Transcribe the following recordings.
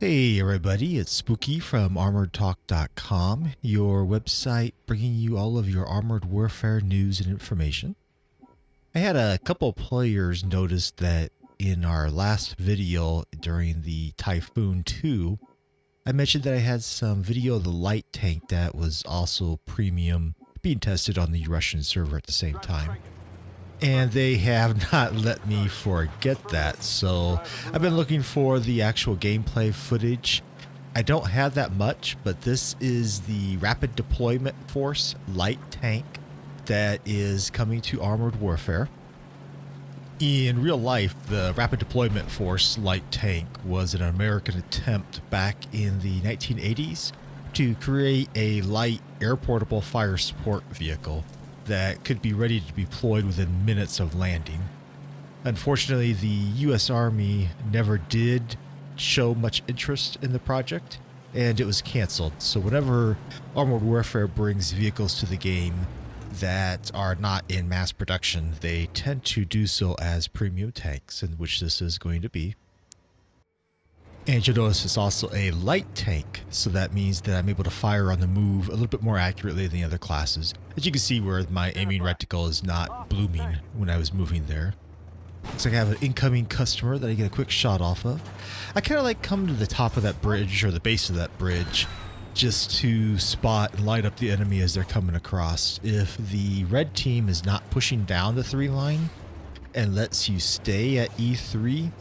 Hey everybody, it's Spooky from ArmoredTalk.com, your website bringing you all of your Armored Warfare news and information. I had a couple players notice that in our last video during the Typhoon 2, I mentioned that I had some video of the light tank that was also premium being tested on the Russian server at the same time. And they have not let me forget that, so I've been looking for the actual gameplay footage. I don't have that much, but this is the Rapid Deployment Force light tank that is coming to Armored Warfare. In real life, the Rapid Deployment Force light tank was an American attempt back in the 1980s to create a light air-portable fire support vehicle that could be ready to be deployed within minutes of landing. Unfortunately, the US Army never did show much interest in the project, and it was canceled. So whenever Armored Warfare brings vehicles to the game that are not in mass production, they tend to do so as premium tanks, in which this is going to be. And you'll notice it's also a light tank, so that means that I'm able to fire on the move a little bit more accurately than the other classes. As you can see where my aiming reticle is not blooming when I was moving there. Looks like I have an incoming customer that I get a quick shot off of. I kind of like coming to the top of that bridge, or the base of that bridge, just to spot and light up the enemy as they're coming across. If the red team is not pushing down the 3 line and lets you stay at E3,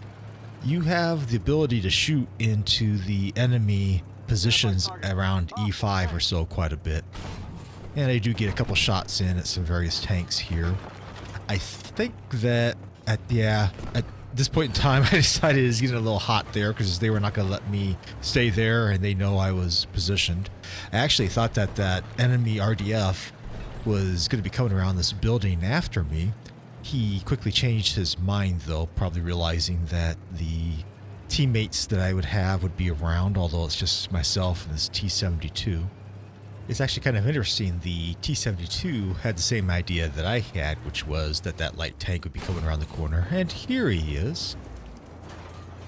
you have the ability to shoot into the enemy positions around E5 or so quite a bit. And I do get a couple shots in at some various tanks here. I think that at this point in time, I decided it's getting a little hot there because they were not going to let me stay there and they know I was positioned. I actually thought that that enemy RDF was going to be coming around this building after me. He quickly changed his mind though, probably realizing that the teammates that I would have would be around, although it's just myself and this T-72. It's actually kind of interesting. The T-72 had the same idea that I had, which was that that light tank would be coming around the corner, and here he is.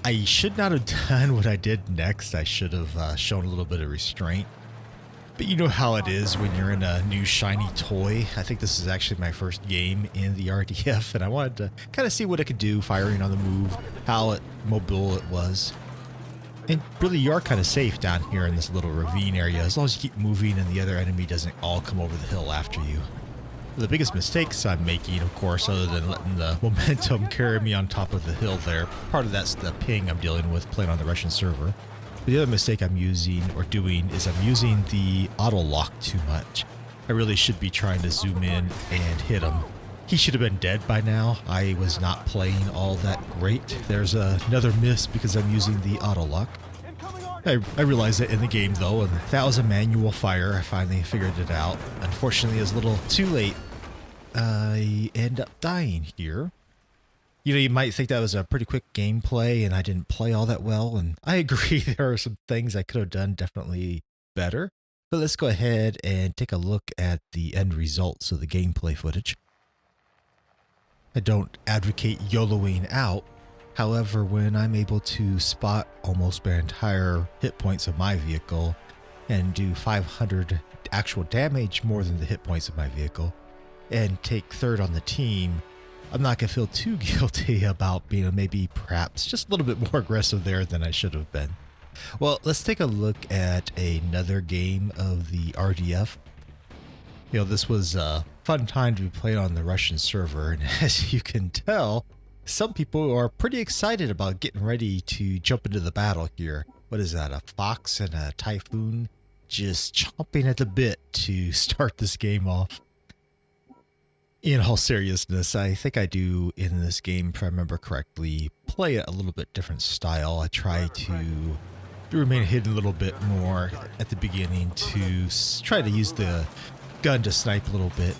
I should not have done what I did next. I should have shown a little bit of restraint. But you know how it is when you're in a new shiny toy. I think this is actually my first game in the RDF, and I wanted to kind of see what it could do firing on the move, how mobile it was. And really, you are kind of safe down here in this little ravine area, as long as you keep moving and the other enemy doesn't all come over the hill after you. The biggest mistakes I'm making, of course, other than letting the momentum carry me on top of the hill there, part of that's the ping I'm dealing with playing on the Russian server. The other mistake I'm using or doing is I'm using the auto lock too much. I really should be trying to zoom in and hit him. He should have been dead by now. I was not playing all that great. There's another miss because I'm using the auto lock. I realized that in the game though, and that was a manual fire. I finally figured it out. Unfortunately, it was a little too late. I end up dying here. You know, you might think that was a pretty quick gameplay and I didn't play all that well, and I agree there are some things I could have done definitely better. But let's go ahead and take a look at the end results of the gameplay footage. I don't advocate YOLOing out. However, when I'm able to spot almost my entire hit points of my vehicle and do 500 actual damage more than the hit points of my vehicle and take third on the team, I'm not going to feel too guilty about being maybe perhaps just a little bit more aggressive there than I should have been. Well, let's take a look at another game of the RDF. You know, this was a fun time to be playing on the Russian server, and as you can tell, some people are pretty excited about getting ready to jump into the battle here. What is that, a Fox and a Typhoon just chomping at the bit to start this game off? In all seriousness, I think I do in this game, if I remember correctly, play it a little bit different style. I try to remain hidden a little bit more at the beginning to try to use the gun to snipe a little bit.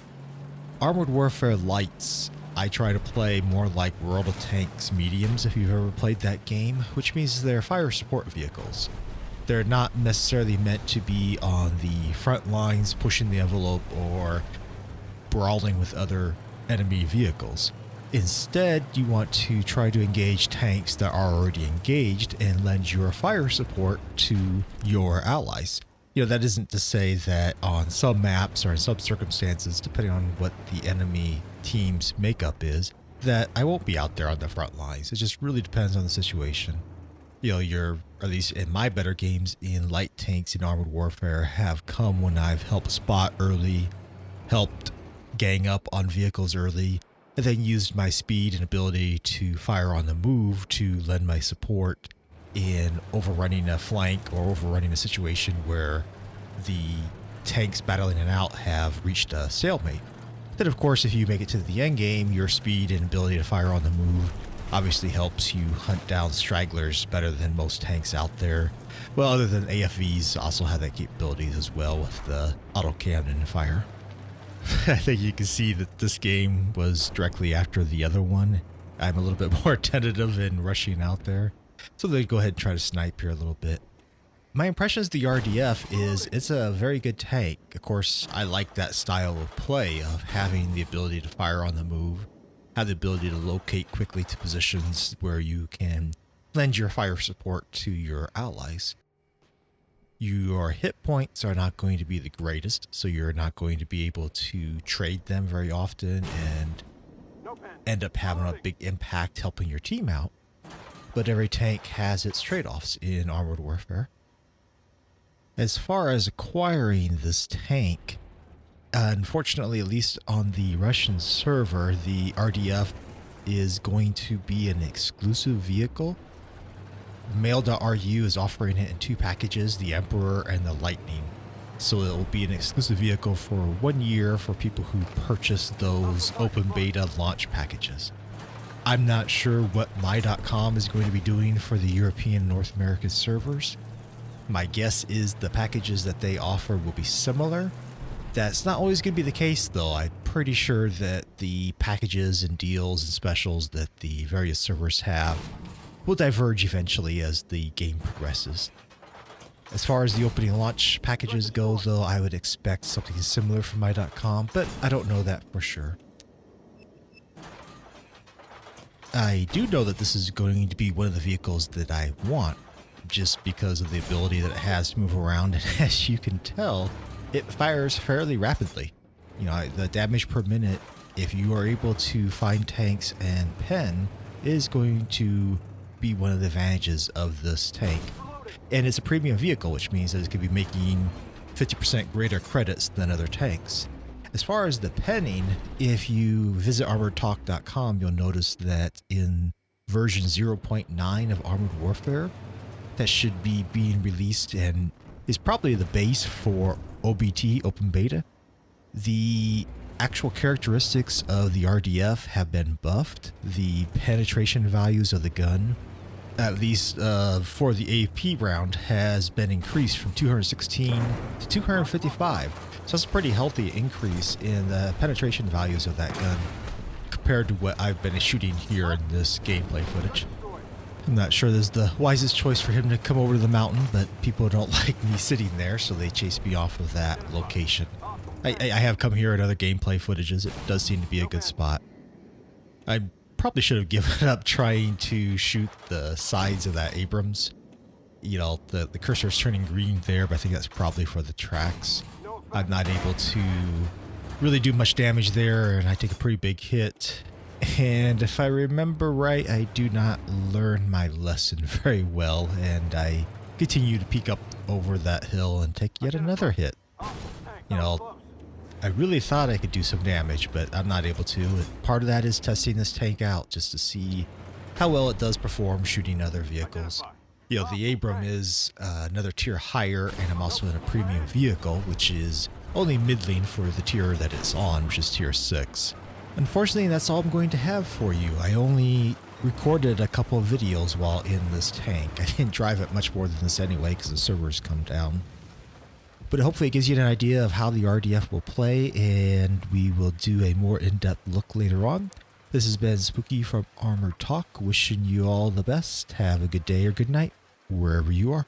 Armored Warfare Lights, I try to play more like World of Tanks mediums if you've ever played that game, which means they're fire support vehicles. They're not necessarily meant to be on the front lines pushing the envelope or brawling with other enemy vehicles. Instead, you want to try to engage tanks that are already engaged and lend your fire support to your allies. That isn't to say that on some maps or in some circumstances, depending on what the enemy team's makeup is, that I won't be out there on the front lines. It just really depends on the situation. You're, at least in my better games in light tanks in Armored Warfare, have come when I've helped spot early, helped gang up on vehicles early, and then used my speed and ability to fire on the move to lend my support in overrunning a flank or overrunning a situation where the tanks battling it out have reached a stalemate. Then, of course, if you make it to the end game, your speed and ability to fire on the move obviously helps you hunt down stragglers better than most tanks out there. Well, other than AFVs also have that capability as well with the autocannon fire. I think you can see that this game was directly after the other one. I'm a little bit more tentative in rushing out there. So they go ahead and try to snipe here a little bit. My impression of the RDF is it's a very good tank. Of course, I like that style of play of having the ability to fire on the move, have the ability to locate quickly to positions where you can lend your fire support to your allies. Your hit points are not going to be the greatest, so you're not going to be able to trade them very often and end up having a big impact helping your team out. But every tank has its trade-offs in Armored Warfare. As far as acquiring this tank, unfortunately, at least on the Russian server, the RDF is going to be an exclusive vehicle. Mail.ru is offering it in two packages, the Emperor and the Lightning. So it will be an exclusive vehicle for 1 year for people who purchase those open beta launch packages. I'm not sure what my.com is going to be doing for the European North American servers. My guess is the packages that they offer will be similar. That's not always going to be the case, though. I'm pretty sure that the packages and deals and specials that the various servers have will diverge eventually as the game progresses. As far as the opening launch packages go, though, I would expect something similar from my.com, but I don't know that for sure. I do know that this is going to be one of the vehicles that I want, just because of the ability that it has to move around, and as you can tell, it fires fairly rapidly. The damage per minute, if you are able to find tanks and pen, is going to be one of the advantages of this tank. And it's a premium vehicle, which means that it could be making 50% greater credits than other tanks. As far as the penning, if you visit armoredtalk.com, you'll notice that in version 0.9 of Armored Warfare, that should be being released and is probably the base for OBT, Open Beta. The actual characteristics of the RDF have been buffed. The penetration values of the gun, at least for the AP round, has been increased from 216 to 255. So that's a pretty healthy increase in the penetration values of that gun compared to what I've been shooting here in this gameplay footage. I'm not sure this is the wisest choice for him to come over to the mountain, but people don't like me sitting there, so they chase me off of that location. I have come here in other gameplay footages. It does seem to be a good spot. I probably should have given up trying to shoot the sides of that Abrams. The cursor's turning green there, but I think that's probably for the tracks. I'm not able to really do much damage there, and I take a pretty big hit. And if I remember right, I do not learn my lesson very well, and I continue to peek up over that hill and take yet another hit. I really thought I could do some damage, but I'm not able to. And part of that is testing this tank out just to see how well it does perform shooting other vehicles. The Abram is another tier higher, and I'm also in a premium vehicle, which is only middling for the tier that it's on, which is tier 6. Unfortunately, that's all I'm going to have for you. I only recorded a couple of videos while in this tank. I didn't drive it much more than this anyway because the servers come down. But hopefully it gives you an idea of how the RDF will play, and we will do a more in-depth look later on. This has been Spooky from Armored Talk, wishing you all the best. Have a good day or good night, wherever you are.